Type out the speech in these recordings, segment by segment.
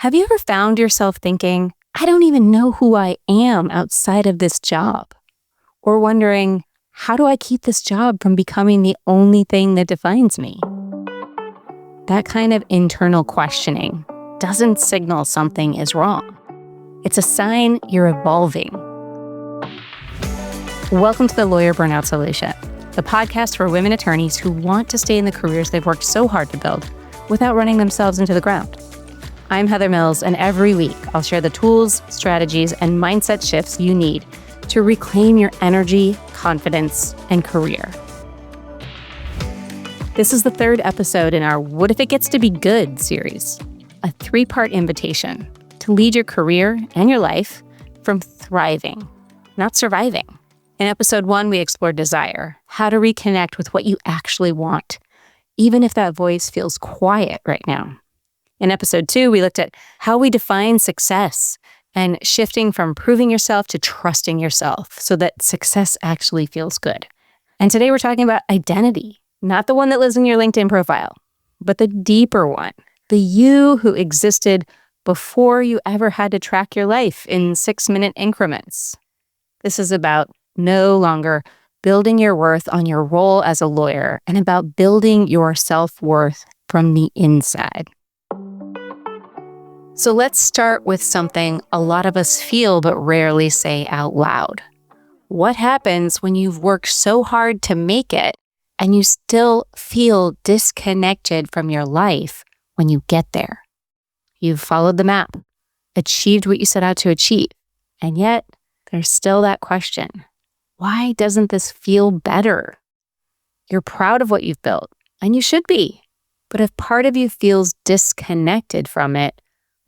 Have you ever found yourself thinking, I don't even know who I am outside of this job? Or wondering, how do I keep this job from becoming the only thing that defines me? That kind of internal questioning doesn't signal something is wrong. It's a sign you're evolving. Welcome to the Lawyer Burnout Solution, the podcast for women attorneys who want to stay in the careers they've worked so hard to build without running themselves into the ground. I'm Heather Mills, and every week I'll share the tools, strategies, and mindset shifts you need to reclaim your energy, confidence, and career. This is the third episode in our What If It Gets to Be Good series, a 3-part invitation to lead your career and your life from thriving, not surviving. In episode 1, we explored desire, how to reconnect with what you actually want, even if that voice feels quiet right now. In episode 2, we looked at how we define success and shifting from proving yourself to trusting yourself so that success actually feels good. And today we're talking about identity, not the one that lives in your LinkedIn profile, but the deeper one, the you who existed before you ever had to track your life in 6-minute increments. This is about no longer building your worth on your role as a lawyer and about building your self-worth from the inside. So let's start with something a lot of us feel but rarely say out loud. What happens when you've worked so hard to make it and you still feel disconnected from your life when you get there? You've followed the map, achieved what you set out to achieve, and yet there's still that question. Why doesn't this feel better? You're proud of what you've built, and you should be. But if part of you feels disconnected from it,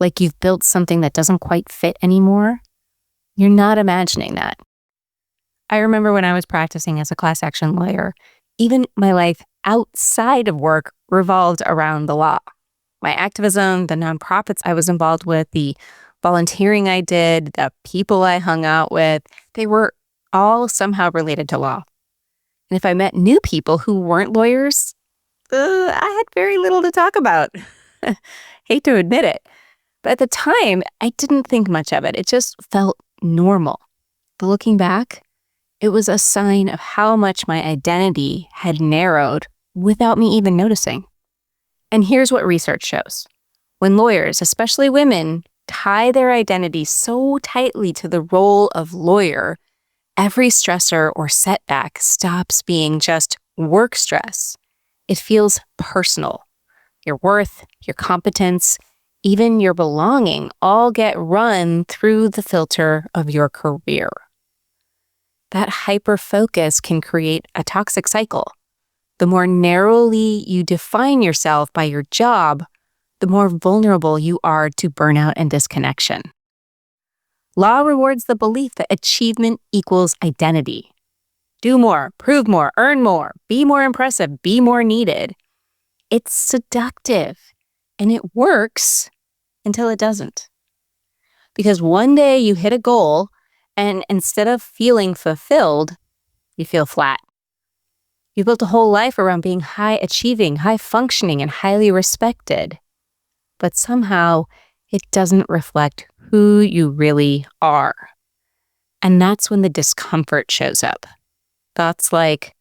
like you've built something that doesn't quite fit anymore, you're not imagining that. I remember when I was practicing as a class action lawyer, even my life outside of work revolved around the law. My activism, the nonprofits I was involved with, the volunteering I did, the people I hung out with, they were all somehow related to law. And if I met new people who weren't lawyers, I had very little to talk about. Hate to admit it. But at the time, I didn't think much of it. It just felt normal. But looking back, it was a sign of how much my identity had narrowed without me even noticing. And here's what research shows. When lawyers, especially women, tie their identity so tightly to the role of lawyer, every stressor or setback stops being just work stress. It feels personal. Your worth, your competence, even your belonging all get run through the filter of your career. That hyper-focus can create a toxic cycle. The more narrowly you define yourself by your job, the more vulnerable you are to burnout and disconnection. Law rewards the belief that achievement equals identity. Do more, prove more, earn more, be more impressive, be more needed. It's seductive, and it works until it doesn't. Because one day you hit a goal, and instead of feeling fulfilled, you feel flat. You built a whole life around being high achieving, high functioning, and highly respected. But somehow it doesn't reflect who you really are. And that's when the discomfort shows up. Thoughts like,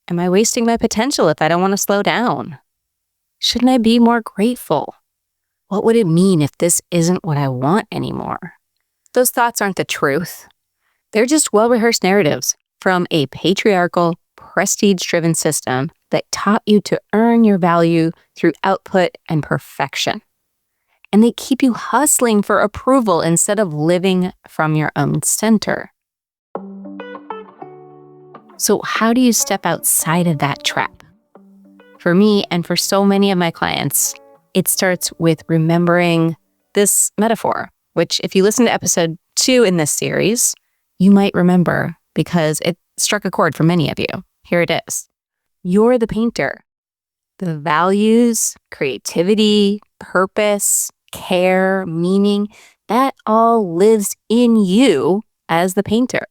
am I wasting my potential if I don't want to slow down? Shouldn't I be more grateful? What would it mean if this isn't what I want anymore? Those thoughts aren't the truth. They're just well-rehearsed narratives from a patriarchal, prestige-driven system that taught you to earn your value through output and perfection. And they keep you hustling for approval instead of living from your own center. So how do you step outside of that trap? For me, and for so many of my clients, it starts with remembering this metaphor, which if you listen to episode 2 in this series, you might remember because it struck a chord for many of you. Here it is. You're the painter. The values, creativity, purpose, care, meaning, that all lives in you as the painter.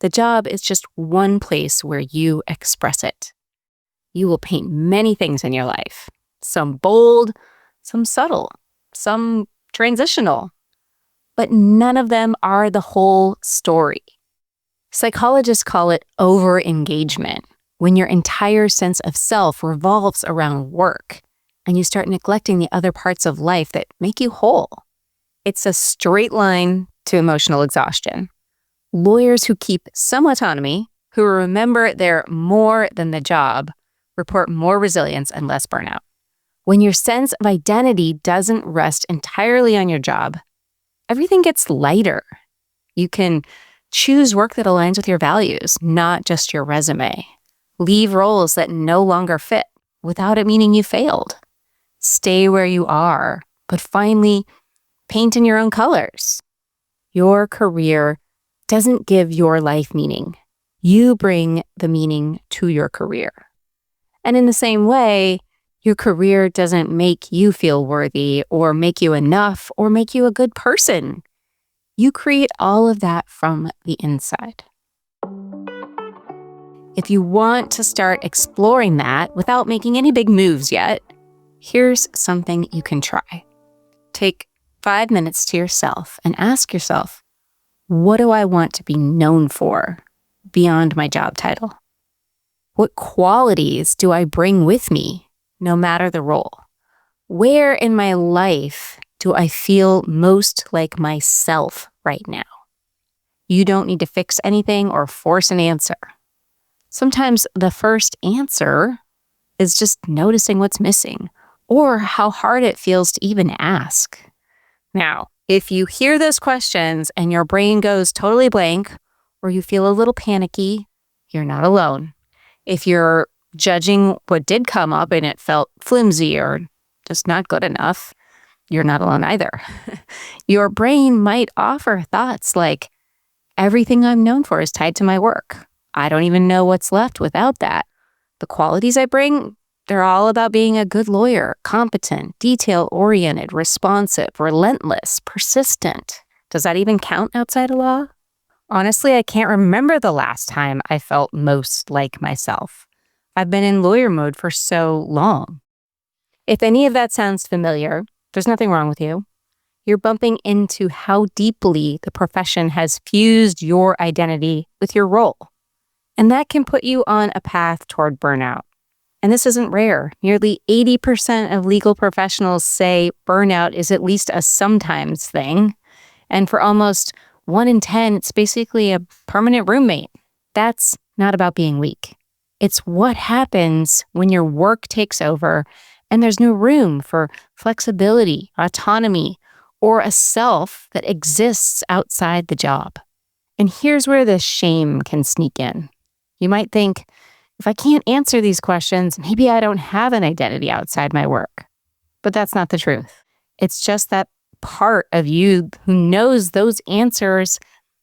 The job is just one place where you express it. You will paint many things in your life, some bold, some subtle, some transitional. But none of them are the whole story. Psychologists call it over-engagement, when your entire sense of self revolves around work and you start neglecting the other parts of life that make you whole. It's a straight line to emotional exhaustion. Lawyers who keep some autonomy, who remember they're more than the job, report more resilience and less burnout. When your sense of identity doesn't rest entirely on your job, everything gets lighter. You can choose work that aligns with your values, not just your resume. Leave roles that no longer fit without it meaning you failed. Stay where you are, but finally paint in your own colors. Your career doesn't give your life meaning. You bring the meaning to your career. And in the same way, your career doesn't make you feel worthy or make you enough or make you a good person. You create all of that from the inside. If you want to start exploring that without making any big moves yet, here's something you can try. Take 5 minutes to yourself and ask yourself, what do I want to be known for beyond my job title? What qualities do I bring with me, no matter the role? Where in my life do I feel most like myself right now? You don't need to fix anything or force an answer. Sometimes the first answer is just noticing what's missing or how hard it feels to even ask. Now, if you hear those questions and your brain goes totally blank or you feel a little panicky, you're not alone. If you're judging what did come up and it felt flimsy or just not good enough, you're not alone either. Your brain might offer thoughts like, everything I'm known for is tied to my work. I don't even know what's left without that. The qualities I bring, they're all about being a good lawyer, competent, detail-oriented, responsive, relentless, persistent. Does that even count outside of law? Honestly, I can't remember the last time I felt most like myself. I've been in lawyer mode for so long. If any of that sounds familiar, there's nothing wrong with you. You're bumping into how deeply the profession has fused your identity with your role. And that can put you on a path toward burnout. And this isn't rare. Nearly 80% of legal professionals say burnout is at least a sometimes thing. And for almost 1 in 10, it's basically a permanent roommate. That's not about being weak. It's what happens when your work takes over and there's no room for flexibility, autonomy, or a self that exists outside the job. And here's where the shame can sneak in. You might think, if I can't answer these questions, maybe I don't have an identity outside my work. But that's not the truth. It's just that part of you who knows those answers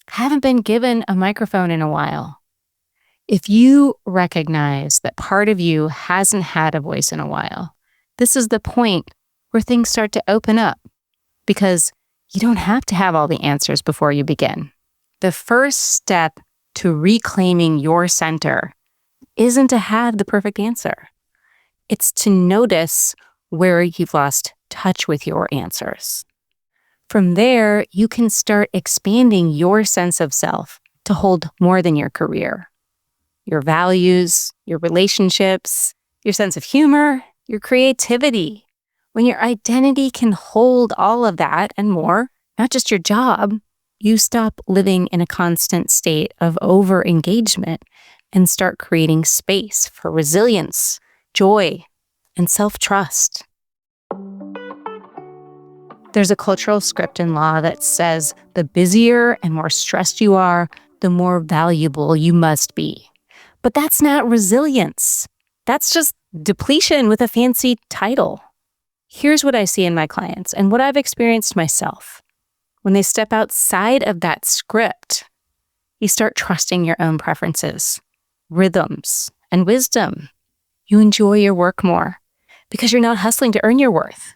haven't been given a microphone in a while. If you recognize that part of you hasn't had a voice in a while, this is the point where things start to open up, because you don't have to have all the answers before you begin. The first step to reclaiming your center isn't to have the perfect answer. It's to notice where you've lost touch with your answers. From there, you can start expanding your sense of self to hold more than your career, your values, your relationships, your sense of humor, your creativity. When your identity can hold all of that and more, not just your job, you stop living in a constant state of over-engagement and start creating space for resilience, joy, and self-trust. There's a cultural script in law that says the busier and more stressed you are, the more valuable you must be. But that's not resilience. That's just depletion with a fancy title. Here's what I see in my clients and what I've experienced myself. When they step outside of that script, you start trusting your own preferences, rhythms, and wisdom. You enjoy your work more because you're not hustling to earn your worth.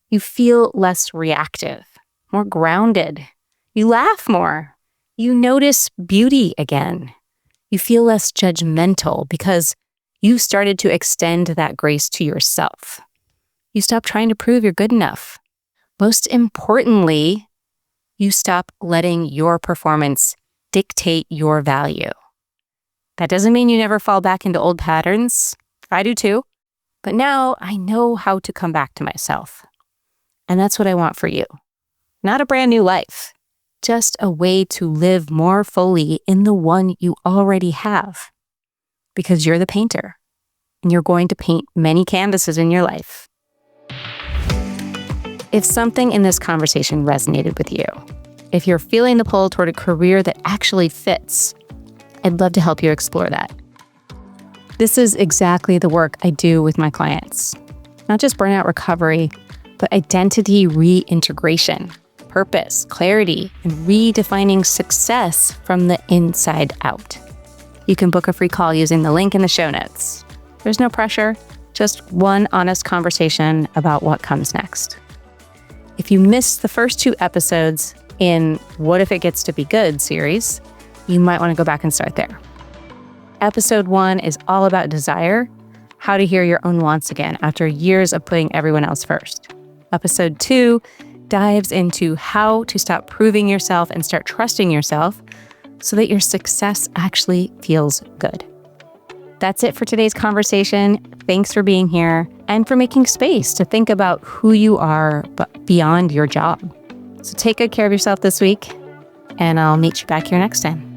You feel less reactive, more grounded. You laugh more. You notice beauty again. You feel less judgmental because you started to extend that grace to yourself. You stop trying to prove you're good enough. Most importantly, you stop letting your performance dictate your value. That doesn't mean you never fall back into old patterns. I do too. But now I know how to come back to myself. And that's what I want for you. Not a brand new life, just a way to live more fully in the one you already have. Because you're the painter, and you're going to paint many canvases in your life. If something in this conversation resonated with you, if you're feeling the pull toward a career that actually fits, I'd love to help you explore that. This is exactly the work I do with my clients. Not just burnout recovery, but identity reintegration, purpose, clarity, and redefining success from the inside out. You can book a free call using the link in the show notes. There's no pressure, just one honest conversation about what comes next. If you missed the first 2 episodes in What If It Gets to Be Good series, you might want to go back and start there. Episode 1 is all about desire, how to hear your own wants again after years of putting everyone else first. Episode 2 dives into how to stop proving yourself and start trusting yourself so that your success actually feels good. That's it for today's conversation. Thanks for being here and for making space to think about who you are but beyond your job. So take good care of yourself this week, and I'll meet you back here next time.